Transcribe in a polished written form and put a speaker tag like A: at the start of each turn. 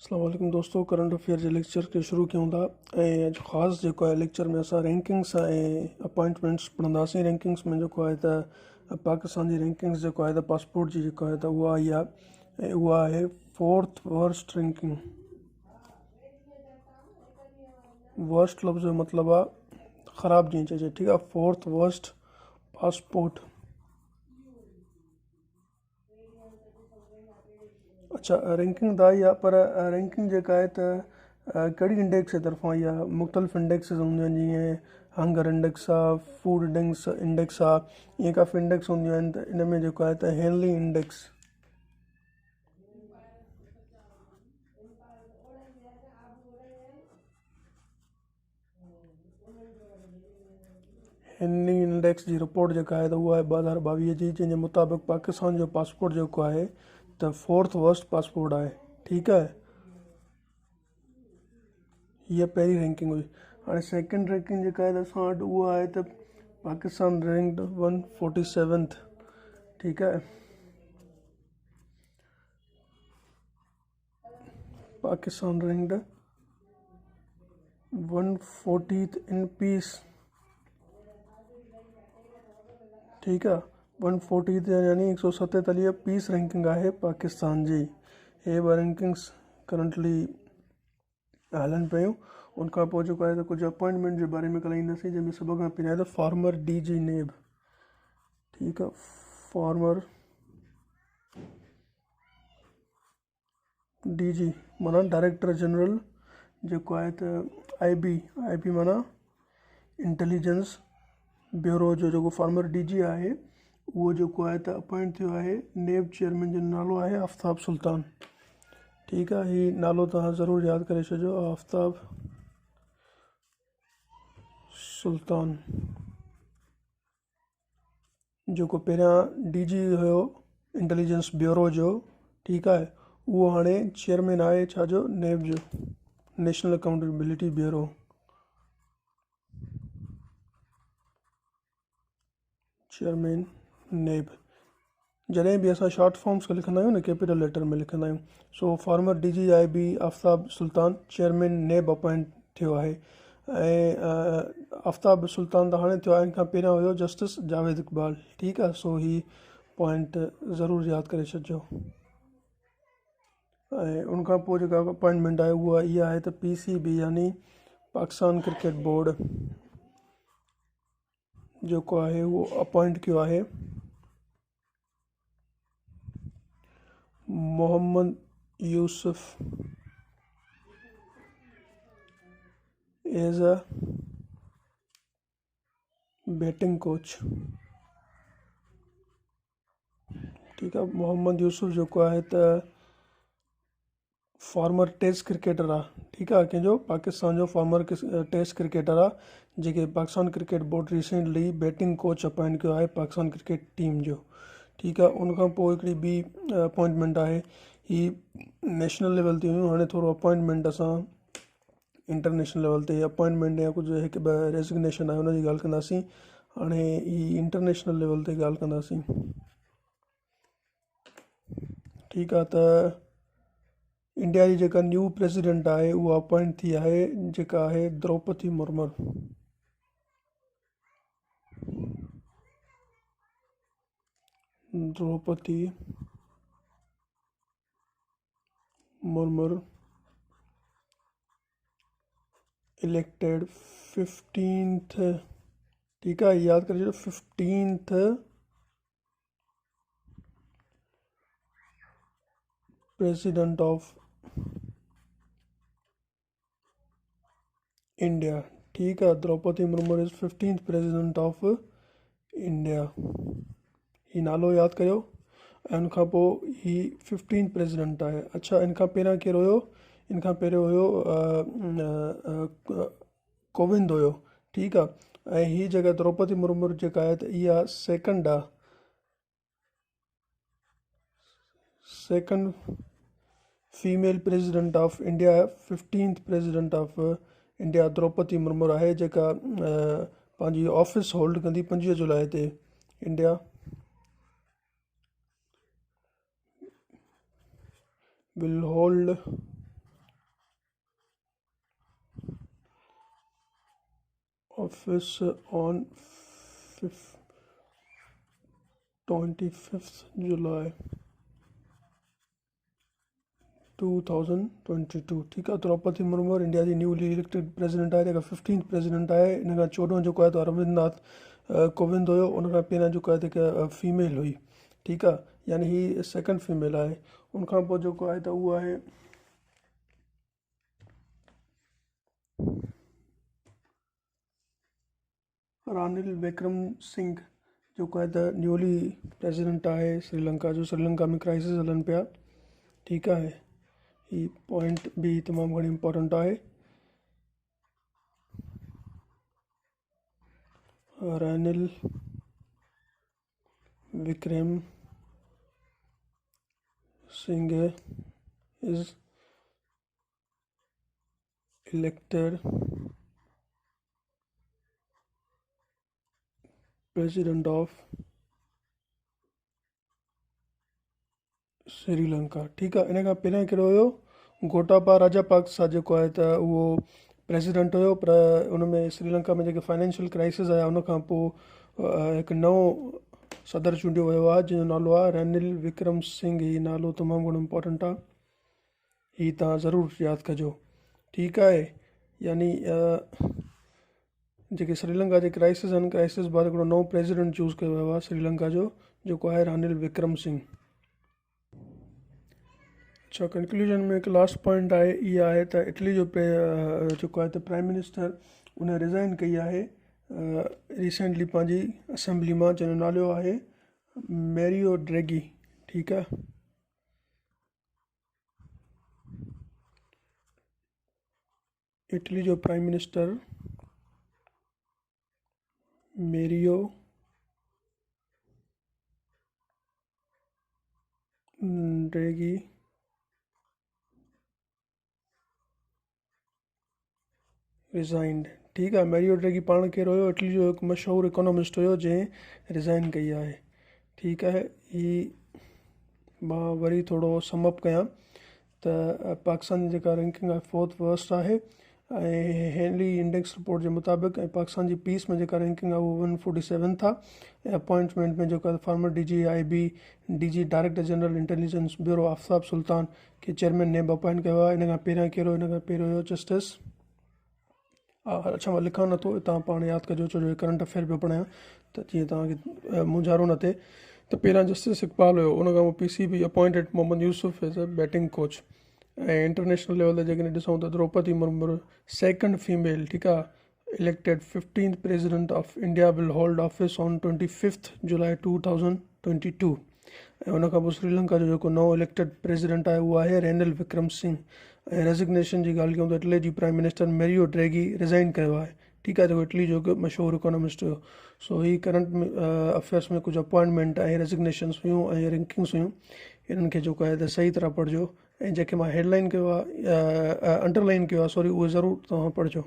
A: अस्सलाम वालेकुम दोस्तों, करंट अफेयर जे लेक्चर के शुरू कयूं था। अॼु ख़ासि जेको आहे लेक्चर में असां रैंकिंग्स ऐं अपॉइंटमेंट्स पढ़ंदासीं। रैंकिंग्स में जेको आहे त पाकिस्तान जी रैंकिंग्स जेको आहे त पासपोर्ट जी जेको आहे त उहा आई आहे ऐं उहा आहे 4th वर्स्ट रैंकिंग। वर्स्ट लफ़्ज़ जो मतिलबु आहे ख़राबु जीअं चइजे, ठीकु आहे। 4th worst passport. अच्छा, रैंकिंग त आई आहे, पर रैंकिंग जेका आहे त कहिड़ी इंडेक्स जे तरफ़ां आई आहे। मुख़्तलिफ़ इंडेक्सिस हूंदियूं आहिनि, जीअं हंगर इंडेक्स आहे, फूड इंडेक्स आहे, ईअं काफ़ी इंडेक्स हूंदियूं आहिनि। त इन में जेको आहे त हेनली इंडेक्स, हेनली इंडेक्स जी रिपोर्ट जेका आहे त उहा आहे 2022 जी, जंहिंजे मुताबिक़ पाकिस्तान जो पासपोर्ट जेको आहे त 4th वर्स्ट पासपोर्ट आहे, ठीकु आहे। हीअ पहिरीं रैंकिंग हुई। हाणे सेकेंड रैंकिंग जेका आहे त असां वटि उहा आहे त पाकिस्तान रैंक्ड 147th, ठीकु आहे। Pakistan ranked 140th in peace, ठीकु आहे। 140th यानी 147 पीस रैंकिंग आहे पाकिस्तान जी। हे ॿ रैंकिंग्स करंटली हलनि पियूं। उनखां पोइ जेको आहे त कुझु अपॉइंटमेंट जे बारे में ॻाल्हाईंदासीं, जंहिंमें सभ खां पहिरियों आहे त फॉर्मर DG नेब, ठीकु आहे। फॉर्मर DG माना डायरेक्टर जनरल जेको आहे त IB माना इंटेलिजेंस ब्यूरो जो जेको फॉर्मर DG आहे, उहो जेको आहे त अपॉइंट थियो आहे। नेब चेयरमैन जो नालो आहे आफ्ताब सुल्तान, ठीकु आहे। हीउ नालो तव्हां ज़रूरु यादि करे छॾिजो, आफ्ताब सुल्तान, जेको पहिरियां DG हुयो इंटेलिजेंस ब्यूरो जो, ठीकु आहे। उहो हाणे चेयरमैन आहे छाजो, नेब जो, नेशनल अकाउंटेबिलिटी ब्यूरो। चेयरमैन नेब, जॾहिं बि असां शॉर्ट फॉर्म्स खे लिखंदा आहियूं न, कैपिटल लेटर में लिखंदा आहियूं। सो फॉर्मर DG IB आफ्ताब सुल्तान चेयरमैन नेब अपॉइंट थियो आहे। ऐं आफ्ताब सुल्तान त हाणे थियो आहे, हिन खां पहिरियां हुयो जस्टिस जावेद इक़बाल, ठीकु आहे। सो ही पॉइंट ज़रूरु यादि करे छॾिजो। ऐं उनखां पोइ जेका अपॉइंटमेंट आहे उहा इहा आहे त PCB यानी पाकिस्तान क्रिकेट बोर्ड जेको आहे उहो अपॉइंट कयो आहे Mohammad Yusuf as a batting coach, ठीकु आहे। मोहम्मद यूसुफ जेको आहे त फॉर्मर टेस्ट क्रिकेटर आहे, ठीकु आहे। कंहिंजो, पाकिस्तान जो फॉर्मर टेस्ट क्रिकेटर आहे, जेके Pakistan cricket board recently batting coach appoint कयो आहे पाकिस्तान क्रिकेट टीम जो, ठीकु आहे। उनखां पोइ हिकिड़ी ॿी अपॉइंटमेंट आहे, ही नेशनल लेवल ते हुयूं। हाणे थोरो अपॉइंटमेंट असां इंटरनेशनल लेवल ते अपॉइंटमेंट या कुझु हिकु ॿ रेज़िग्नेशन आहे हुनजी ॻाल्हि कंदासीं। हाणे ही इंटरनेशनल लेवल ते ॻाल्हि कंदासीं, ठीकु आहे। त इंडिया जी जेका न्यू प्रेसिडेंट आहे उहा अपॉइंट थी आहे, जेका आहे द्रौपदी मुर्मू, द्रौपदी मुर्मू इलेक्टेड 15th, ठीकु आहे। यादि करे छॾियो 15th प्रेसिडेंट ऑफ इंडिया, ठीकु आहे। Draupadi Murmu is 15th president of India, ही नालो यादि कयो। ऐं उनखां पोइ ही 15th प्रेसिडेंट आहे। अच्छा, इन खां पहिरियां केरु हुयो? इन खां पहिरियों हुयो कोविंद हुयो, ठीकु आहे। ऐं हीअ जॻह द्रौपदी मुर्मू जेका आहे त इहा सेकेंड आहे, second female president of India. 15th president of India Draupadi Murmu आहे, जेका पंहिंजी ऑफिस होल्ड कंदी 25 जुलाई ते। India will hold office on 25th July 2022। ठीक है, द्रौपदी मुर्मू इंडिया की न्यूली इलेक्टेड प्रेसिडेंट है, जेका 15th प्रेसिडेंट है। इन खां 14 जेको आहे त अरविंद नाथ कोविंद हुयो। उन खां पहिरियां जेको आहे त हिकु फीमेल हुई। ठीकु आहे, यानी ही सेकंड फीमेल आहे। उन खां पोइ जेको आहे त उहो आहे रानिल विक्रम सिंह, जेको आहे त न्यूली प्रेसिडेंट आहे श्रीलंका जो। श्रीलंका में क्राइसिस हलनि पिया। ठीकु आहे, ही पॉइंट भी तमामु घणी इम्पोर्टेंट आहे। Ranil Vikram Singh is elected president of Sri Lanka. ठीकु आहे, इन खां पहिरियां कहिड़ो हुयो? गोटाबा राजापाक्सा जेको आहे त उहो प्रेसिडेंट हुयो। पर उन में श्रीलंका में जेके फाइनेंशियल क्राइसिस आया उन खां पोइ हिकु नओं सदर चूंडियो वियो आहे, जंहिंजो नालो आहे रानिल विक्रम सिंह। हीउ नालो तमामु घणो इम्पोर्टेंट आहे, हीउ तव्हां ज़रूरु यादि कजो। ठीकु आहे, यानी जेके श्रीलंका जे क्राइसिस आहिनि, क्राइसिस बाद हिकिड़ो नओं प्रेसिडेंट चूज़ कयो वियो आहे श्रीलंका जो, जेको आहे रानिल विक्रम सिंह। अच्छा, कंक्लूजन में हिकु लास्ट पॉइंट आहे, इहा आहे त इटली जो जेको आहे त प्राइम मिनिस्टर उन रिज़ाइन कई आहे रिसेंटली पंहिंजी असेंबली मां, जंहिंजो नालो आहे मैरियो ड्रैगी। ठीकु आहे, इटली जो प्राइम मिनिस्टर मैरियो ड्रैगी रिज़ाइंड। ठीकु आहे, मैरियो ड्रैगी पाण केरु हुयो? इटली जो हिकु मशहूरु इकोनॉमिस्ट हुयो जंहिं रिज़ाइन कई आहे। ठीकु आहे, ही मां वरी थोरो समअप कयां त पाकिस्तान जी जेका रैंकिंग आहे 4th वर्स्ट आहे, ऐं हेनली इंडेक्स रिपोर्ट जे मुताबिक़। ऐं पाकिस्तान जी पीस में जेका रैंकिंग आहे उहो 147 आहे। ऐं अपॉइंटमेंट में जेको आहे former DGIB DG director general intelligence bureau Aftab Sultan खे चेयरमैन नेब अपॉइंट कयो आहे। इन खां पहिरियां कहिड़ो? इन खां पहिरियों हुयो जस्टिस, अच्छा मां लिखां नथो, तव्हां पाण यादि कजो, छो जो करंट अफेयर पियो पढ़ायां त जीअं तव्हांखे मुंझारो न थिए। त पहिरियां जस्टिस इकबाल हुयो, उन खां पोइ PCB appointed Mohammad Yousuf as a batting coach. ऐं इंटरनेशनल लेवल ते जेकॾहिं ॾिसूं त द्रौपदी मुर्मू सेकंड फीमेल, ठीकु आहे, elected 15th president of India will hold office on 25th जुलाई 2022। ऐं उन खां पोइ श्रीलंका जो जेको नओं इलेक्टेड प्रेसिडेंट आहे उहो आहे रानिल विक्रम सिंह। ऐं रेज़िग्नेशन जी ॻाल्हि कयूं त इटली जी प्राइम मिनिस्टर मैरियो ड्रैगी रिज़ाइन कयो आहे। ठीकु आहे, जेको इटली जो हिकु मशहूरु इकोनॉमिस्ट हुयो। सो ही करंट अफेयर्स में कुझु अपॉइंटमेंट ऐं रेज़िग्नेशन्स हुयूं ऐं रैंकिंग्स हुयूं। इन्हनि खे जेको आहे त सही तरह पढ़िजो, ऐं जेके मां हेडलाइन कयो आहे अंडरलाइन कयो आहे, सॉरी, उहे ज़रूरु तव्हां पढ़िजो।